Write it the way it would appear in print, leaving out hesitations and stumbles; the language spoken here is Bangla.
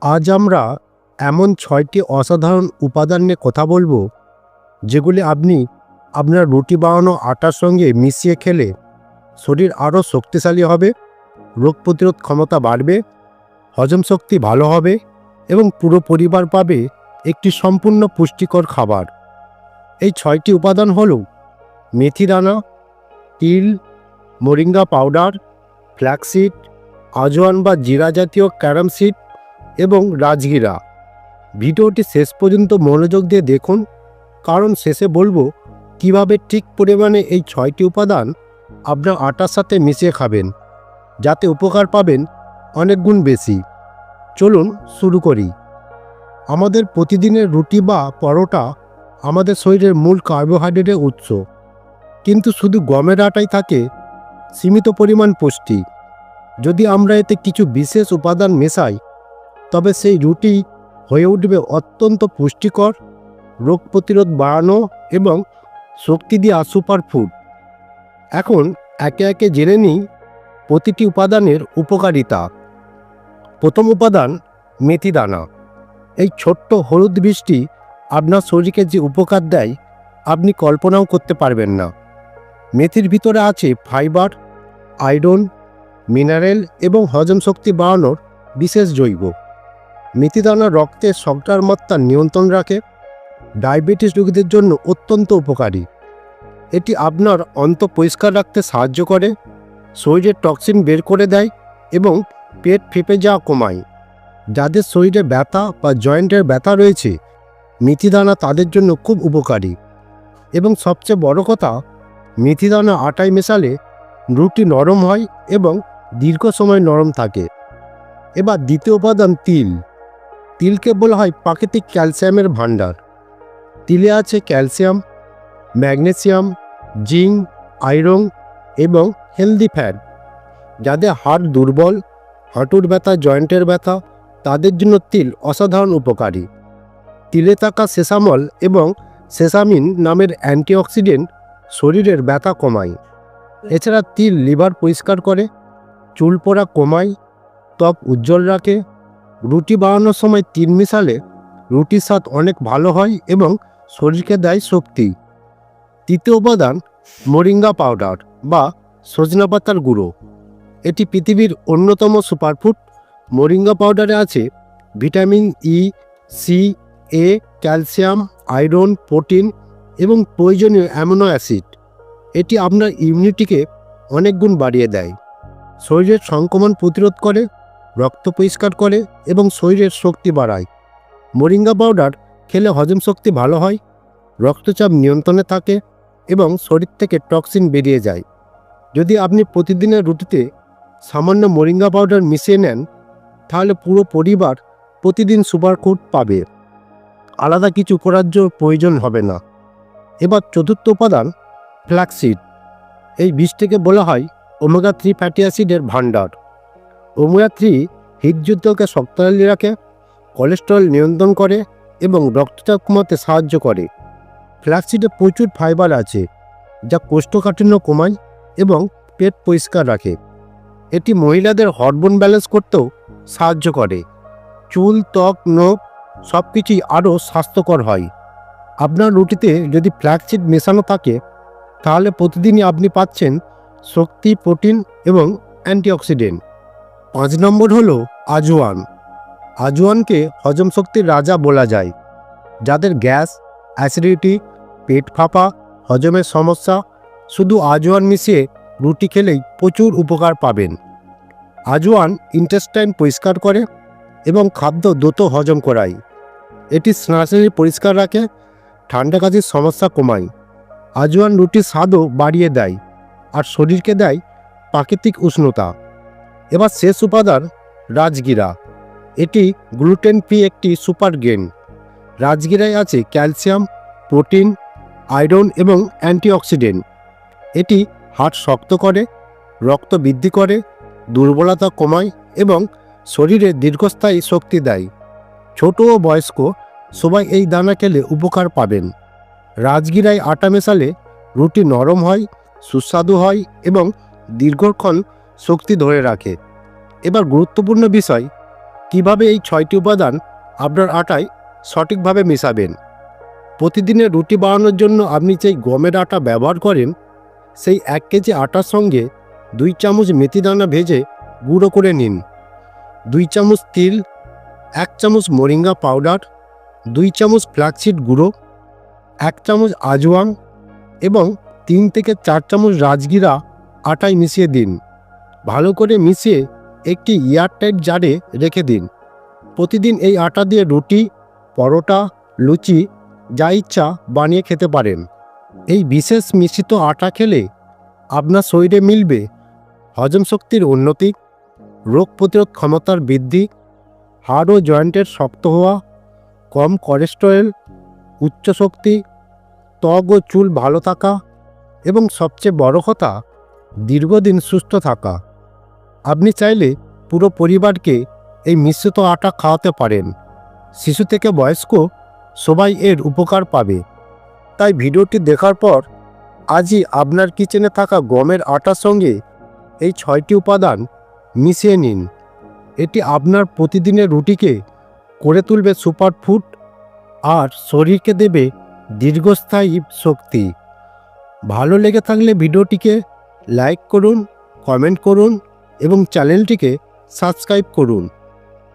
আজ আমরা এমন ৬টি অসাধারণ উপাদান নিয়ে কথা বলবো, যেগুলি আপনি আপনার রুটি বানানো আটার সঙ্গে মিশিয়ে খেলে শরীর আরও শক্তিশালী হবে, রোগ প্রতিরোধ ক্ষমতা বাড়বে, হজম শক্তি ভালো হবে এবং পুরো পরিবার পাবে একটি সম্পূর্ণ পুষ্টিকর খাবার। এই ৬টি উপাদান হল মেথি দানা, তিল, মোরিঙ্গা পাউডার, ফ্ল্যাক্সিড, আজওয়ান বা জিরা জাতীয় ক্যারাম সিড এবং রাজগিরা। ভিডিওটি শেষ পর্যন্ত মনোযোগ দিয়ে দেখুন, কারণ শেষে বলবো কিভাবে ঠিক পরিমাণে এই ৬টি উপাদান আপনার আটার সাথে মিশিয়ে খাবেন, যাতে উপকার পাবেন অনেক গুণ বেশি। চলুন শুরু করি। আমাদের প্রতিদিনের রুটি বা পরোটা আমাদের শরীরের মূল কার্বোহাইড্রেটের উৎস, কিন্তু শুধু গমের আটাই থাকে সীমিত পরিমাণ পুষ্টি। যদি আমরা এতে কিছু বিশেষ উপাদান মেশাই, তবে সেই রুটি হয়ে উঠবে অত্যন্ত পুষ্টিকর, রোগ প্রতিরোধ বাড়ানো এবং শক্তি দেওয়া সুপারফুড। এখন একে একে জেনে নিই প্রতিটি উপাদানের উপকারিতা। প্রথম উপাদান মেথি দানা। এই ছোট্ট হলুদ বীজটি আপনার শরীরকে যে উপকার দেয় আপনি কল্পনাও করতে পারবেন না। মেথির ভিতরে আছে ফাইবার, আয়রন, মিনারেল এবং হজম শক্তি বাড়ানোর বিশেষ জৈব। মেথি দানা রক্তে শর্করার মাত্রা নিয়ন্ত্রণ রাখে, ডায়াবেটিস রোগীদের জন্য অত্যন্ত উপকারী। এটি আপনার অন্ত পরিষ্কার রাখতে সাহায্য করে, শরীরের টক্সিন বের করে দেয় এবং পেট ফেঁপে যাওয়া কমায়। যাদের শরীরে ব্যথা বা জয়েন্টের ব্যথা রয়েছে, মেথি দানা তাদের জন্য খুব উপকারী। এবং সবচেয়ে বড় কথা, মেথি দানা আটায় মেশালে রুটি নরম হয় এবং দীর্ঘ সময় নরম থাকে। এবার দ্বিতীয় উপাদান তিল। তিলকে বলা হয় প্রাকৃতিক ক্যালসিয়ামের ভাণ্ডার। তিলে আছে ক্যালসিয়াম, ম্যাগনেসিয়াম, জিঙ্ক, আয়রন এবং হেলদি ফ্যাট। যাদের হাড় দুর্বল, হাঁটুর ব্যথা, জয়েন্টের ব্যথা, তাদের জন্য তিল অসাধারণ উপকারী। তিলে থাকা সেসামল এবং সেসামিন নামের অ্যান্টিঅক্সিডেন্ট শরীরের ব্যথা কমায়। এছাড়া তিল লিভার পরিষ্কার করে, চুল পড়া কমায়, ত্বক উজ্জ্বল রাখে। রুটি বানানোর সময় তিল মেশালে রুটির স্বাদ অনেক ভালো হয় এবং শরীরকে দেয় শক্তি। তৃতীয় উপাদান মোরিঙ্গা পাউডার বা সজনা পাতার গুঁড়ো। এটি পৃথিবীর অন্যতম সুপারফুড। মোরিঙ্গা পাউডারে আছে ভিটামিন ই, সি, এ, ক্যালসিয়াম, আয়রন, প্রোটিন এবং প্রয়োজনীয় অ্যামিনো অ্যাসিড। এটি আপনার ইমিউনিটিকে অনেক গুণ বাড়িয়ে দেয়, শরীরের সংক্রমণ প্রতিরোধ করে, রক্ত পরিষ্কার করে এবং শরীরের শক্তি বাড়ায়। মোরিঙ্গা পাউডার খেলে হজম শক্তি ভালো হয়, রক্তচাপ নিয়ন্ত্রণে থাকে এবং শরীর থেকে টক্সিন বেরিয়ে যায়। যদি আপনি প্রতিদিনের রুটিতে সামান্য মোরিঙ্গা পাউডার মিশিয়ে নেন, তাহলে পুরো পরিবার প্রতিদিন সুপারফুড পাবে, আলাদা কিছু করার প্রয়োজন হবে না। এবার চতুর্থ উপাদান ফ্ল্যাক্সিড। এই বীজটিকে বলা হয় ওমেগা 3 ফ্যাটি অ্যাসিডের ভাণ্ডার। ওমেগা 3 হৃদযন্ত্রকে শক্তিশালী রাখে, কোলেস্টেরল নিয়ন্ত্রণ করে এবং রক্তচাপ কমাতে সাহায্য করে। ফ্ল্যাক্সিডে প্রচুর ফাইবার আছে, যা কোষ্ঠকাঠিন্য কমায় এবং পেট পরিষ্কার রাখে। এটি মহিলাদের হরমোন ব্যালেন্স করতেও সাহায্য করে। চুল, ত্বক, নখ সব কিছুই আরও স্বাস্থ্যকর হয়। আপনার রুটিতে যদি ফ্ল্যাক্সিড মেশানো থাকে, তাহলে প্রতিদিনই আপনি পাচ্ছেন শক্তি, প্রোটিন এবং অ্যান্টিঅক্সিডেন্ট। 5 নম্বর হলো আজওয়ান। আজওয়ানকে হজম শক্তির রাজা বলা যায়। যাদের গ্যাস, অ্যাসিডিটি, পেট ফাঁপা, হজমের সমস্যা, শুধু আজওয়ান মিশিয়ে রুটি খেলেই প্রচুর উপকার পাবেন। আজওয়ান ইন্টেস্টাইন পরিষ্কার করে এবং খাদ্য দ্রুত হজম করায়। এটি স্নায়ু পরিষ্কার রাখে, ঠান্ডা কাশির সমস্যা কমায়। আজওয়ান রুটির স্বাদও বাড়িয়ে দেয় আর শরীরকে দেয় প্রাকৃতিক উষ্ণতা। এবার শেষ উপাদান রাজগিরা। এটি গ্লুটেন ফ্রি একটি সুপার গ্রেন। রাজগিরায় আছে ক্যালসিয়াম, প্রোটিন, আয়রন এবং অ্যান্টিঅক্সিডেন্ট। এটি হাড় শক্ত করে, রক্ত বৃদ্ধি করে, দুর্বলতা কমায় এবং শরীরে দীর্ঘস্থায়ী শক্তি দেয়। ছোট ও বয়স্ক সবাই এই দানা খেলে উপকার পাবেন। রাজগিরায় আটা মেশালে রুটি নরম হয়, সুস্বাদু হয় এবং দীর্ঘক্ষণ শক্তি ধরে রাখে। এবার গুরুত্বপূর্ণ বিষয়, কিভাবে এই 6টি উপাদান আপনার আটায় সঠিকভাবে মেশাবেন। প্রতিদিনের রুটি বানানোর জন্য আপনি যেই গমের আটা ব্যবহার করেন, সেই 1 কেজি আটার সঙ্গে 2 চামচ মেথিদানা ভেজে গুঁড়ো করে নিন, 2 চামচ তিল, 1 চামচ মোরিঙ্গা পাউডার, 2 চামচ ফ্ল্যাক্সিড গুঁড়ো, 1 চামচ আজওয়ান এবং 3 থেকে 4 চামচ রাজগিরা আটায় মিশিয়ে দিন। ভালো করে মিশিয়ে একটি এয়ারটাইট জারে রেখে দিন। প্রতিদিন এই আটা দিয়ে রুটি, পরোটা, লুচি যা ইচ্ছা বানিয়ে খেতে পারেন। এই বিশেষ মিশ্রিত আটা খেলে আপনার শরীরে মিলবে হজম শক্তির উন্নতি, রোগ প্রতিরোধ ক্ষমতার বৃদ্ধি, হাড় ও জয়েন্টের শক্ত হওয়া, কম কোলেস্টেরল, উচ্চ শক্তি, ত্বক ও চুল ভালো থাকা এবং সবচেয়ে বড় কথা, দীর্ঘদিন সুস্থ থাকা। আপনি চাইলে পুরো পরিবারকে এই মিশ্রিত আটা খাওয়াতে পারেন। শিশু থেকে বয়স্ক সবাই এর উপকার পাবে। তাই ভিডিওটি দেখার পর আজই আপনার কিচেনে থাকা গমের আটার সঙ্গে এই 6টি উপাদান মিশিয়ে নিন। এটি আপনার প্রতিদিনের রুটিকে করে তুলবে সুপারফুড আর শরীরকে দেবে দীর্ঘস্থায়ী শক্তি। ভালো লেগে থাকলে ভিডিওটিকে লাইক করুন, কমেন্ট করুন এবং চ্যানেলটিকে সাবস্ক্রাইব করুন।